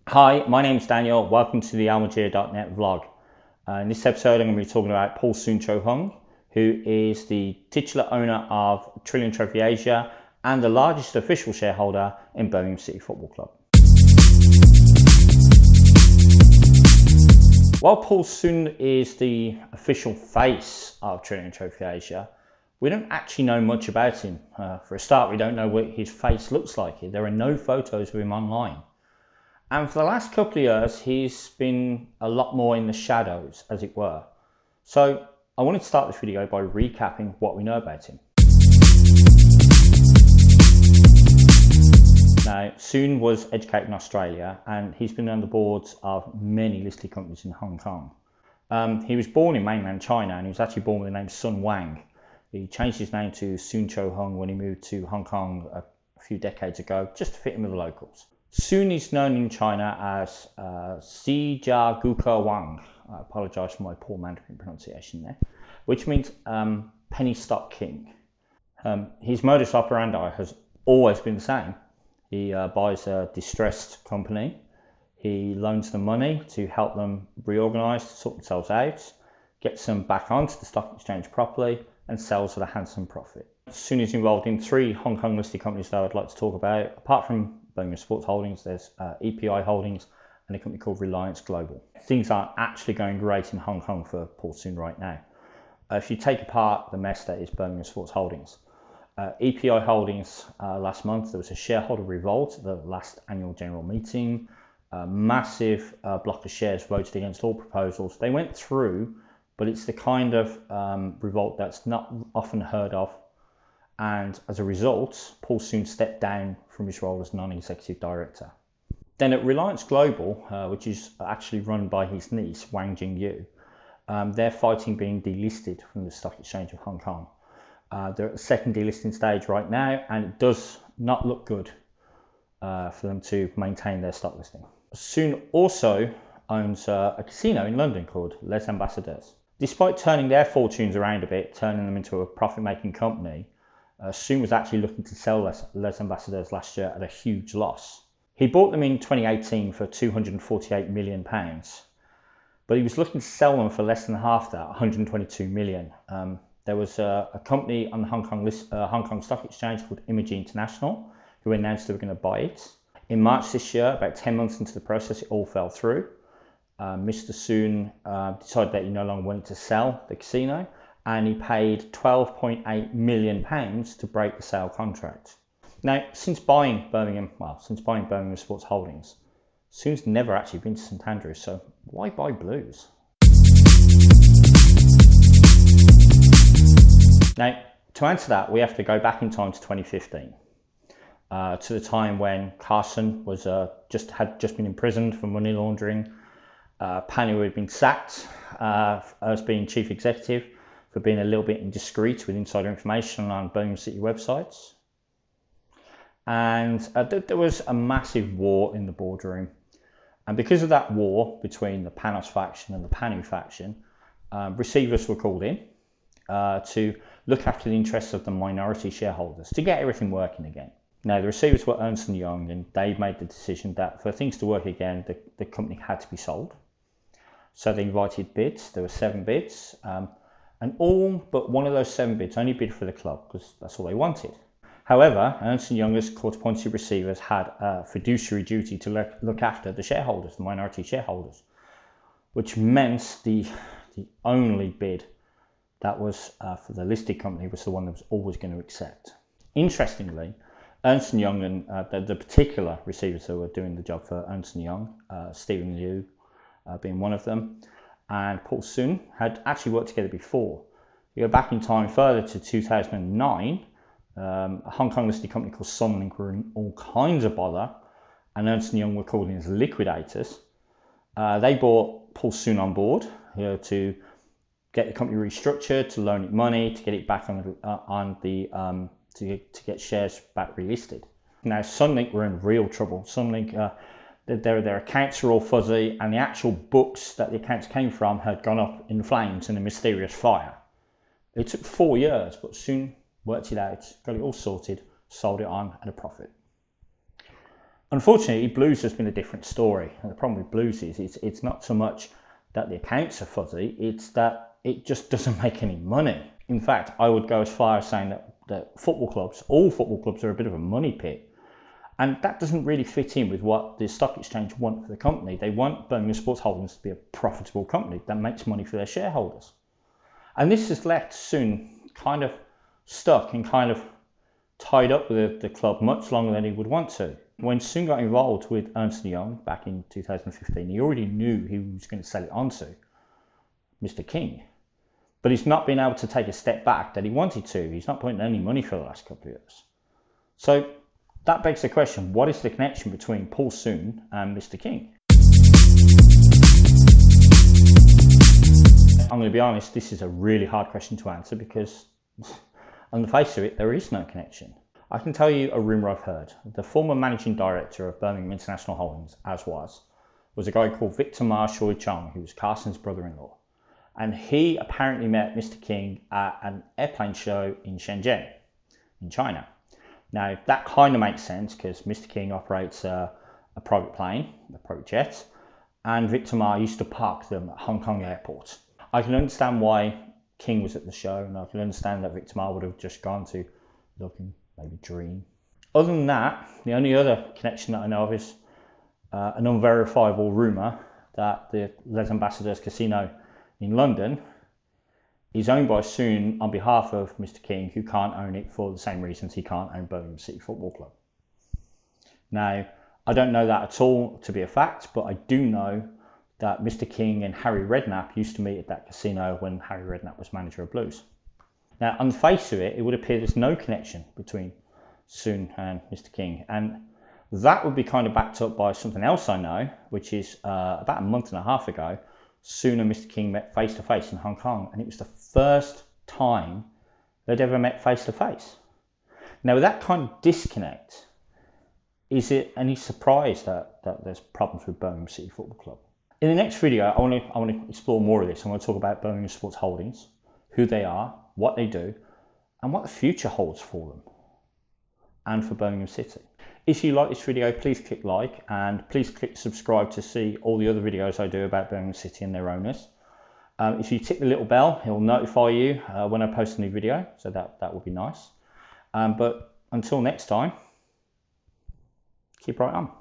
Hi, my name's Daniel. Welcome to the almagier.net vlog. In this episode, I'm going to be talking about Paul Suen Cho Hung, who is the titular owner of Trillion Trophy Asia and the largest official shareholder in Birmingham City Football Club. While Paul Suen is the official face of Trillion Trophy Asia, we don't actually know much about him. For a start, we don't know what his face looks like. There are no photos of him online. And for the last couple of years, he's been a lot more in the shadows, as it were. So I wanted to start this video by recapping what we know about him. Now, Suen was educated in Australia, and he's been on the boards of many listed companies in Hong Kong. He was born in mainland China, and he was actually born with the name Sun Wang. He changed his name to Suen Cho Hung when he moved to Hong Kong a few decades ago, just to fit in with the locals. Suen is known in China as Si Jia Guke Wang. I apologise for my poor Mandarin pronunciation there, which means penny stock king. His modus operandi has always been the same. He buys a distressed company, he loans them money to help them reorganise, sort themselves out, gets them back onto the stock exchange properly, and sells at a handsome profit. Suen is involved in 3 Hong Kong listed companies that I'd like to talk about. Apart from Birmingham Sports Holdings, there's EPI Holdings and a company called Reliance Global. Things aren't actually going great in Hong Kong for Paul Suen right now. If you take apart the mess that is Birmingham Sports Holdings, EPI Holdings, last month there was a shareholder revolt at the last annual general meeting. A massive block of shares voted against all proposals. They went through, but it's the kind of revolt that's not often heard of. And as a result, Paul Suen stepped down from his role as non-executive director. Then at Reliance Global, which is actually run by his niece, Wang Jingyu, they're fighting being delisted from the Stock Exchange of Hong Kong. They're at the second delisting stage right now, and it does not look good for them to maintain their stock listing. Suen also owns a casino in London called Les Ambassadeurs. Despite turning their fortunes around a bit, turning them into a profit-making company, Suen was actually looking to sell Les Ambassadeurs last year at a huge loss. He bought them in 2018 for £248 million, but he was looking to sell them for less than half that, £122 million. There was a company on the Hong Kong Stock Exchange called Imaging International who announced they were going to buy it. In March this year, about 10 months into the process, it all fell through. Mr. Suen decided that he no longer wanted to sell the casino, and he paid £12.8 million to break the sale contract. Now, since buying Birmingham Sports Holdings, Suen's never actually been to St Andrews, so why buy Blues? Now, to answer that, we have to go back in time to 2015, to the time when Carson was had just been imprisoned for money laundering. Panu had been sacked as being chief executive for being a little bit indiscreet with insider information on Birmingham City websites. And there was a massive war in the boardroom. And because of that war between the Panos faction and the Panu faction, receivers were called in to look after the interests of the minority shareholders, to get everything working again. Now, the receivers were Ernst & Young, and they made the decision that for things to work again, the company had to be sold. So they invited bids. There were 7 bids. And all but one of those 7 bids only bid for the club because that's all they wanted. However, Ernst & Young as court-appointed receivers had a fiduciary duty to look after the shareholders, the minority shareholders, which meant the only bid that was for the listed company was the one that was always going to accept. Interestingly, Ernst & Young and the particular receivers who were doing the job for Ernst & Young, Stephen Liu being one of them, and Paul Suen had actually worked together before. You go back in time further to 2009, a Hong Kong listed company called Sunlink were in all kinds of bother, and Ernst & Young were called in as liquidators. They brought Paul Suen on board to get the company restructured, to loan it money, to get it back to get shares back relisted. Now, Sunlink were in real trouble. Sunlink, their accounts were all fuzzy, and the actual books that the accounts came from had gone up in flames in a mysterious fire. It took 4 years, but Suen worked it out, got it all sorted, sold it on at a profit. Unfortunately, Blues has been a different story. And the problem with Blues is it's not so much that the accounts are fuzzy, it's that it just doesn't make any money. In fact, I would go as far as saying that football clubs, all football clubs, are a bit of a money pit. And that doesn't really fit in with what the stock exchange want for the company. They want Birmingham Sports Holdings to be a profitable company that makes money for their shareholders. And this has left Suen kind of stuck and kind of tied up with the club much longer than he would want to. When Suen got involved with Ernst & Young back in 2015, he already knew he was going to sell it on to Mr. King. But he's not been able to take a step back that he wanted to. He's not putting any money for the last couple of years. So that begs the question, what is the connection between Paul Suen and Mr. King? I'm going to be honest, this is a really hard question to answer because on the face of it, there is no connection. I can tell you a rumour I've heard. The former managing director of Birmingham International Holdings, was a guy called Victor Ma Shui Chong, who was Carson's brother-in-law. And he apparently met Mr. King at an airplane show in Shenzhen, in China. Now, that kind of makes sense because Mr. King operates a private plane, a private jet, and Victor Ma used to park them at Hong Kong airport. I can understand why King was at the show, and I can understand that Victor Ma would have just gone to look and maybe dream. Other than that, the only other connection that I know of is an unverifiable rumour that the Les Ambassadeurs Casino in London is owned by Suen on behalf of Mr. King, who can't own it for the same reasons he can't own Birmingham City Football Club. Now, I don't know that at all to be a fact, but I do know that Mr. King and Harry Redknapp used to meet at that casino when Harry Redknapp was manager of Blues. Now, on the face of it, it would appear there's no connection between Suen and Mr. King, and that would be kind of backed up by something else I know, which is about a month and a half ago, Suen and Mr. King met face to face in Hong Kong, and it was the first time they'd ever met face to face. Now, with that kind of disconnect, is it any surprise that there's problems with Birmingham City Football Club? In the next video, I want to explore more of this. I want to talk about Birmingham Sports Holdings, who they are, what they do, and what the future holds for them and for Birmingham City. If you like this video, please click like and please click subscribe to see all the other videos I do about Birmingham City and their owners. If you tick the little bell, it will notify you when I post a new video, so that would be nice. But until next time, keep right on.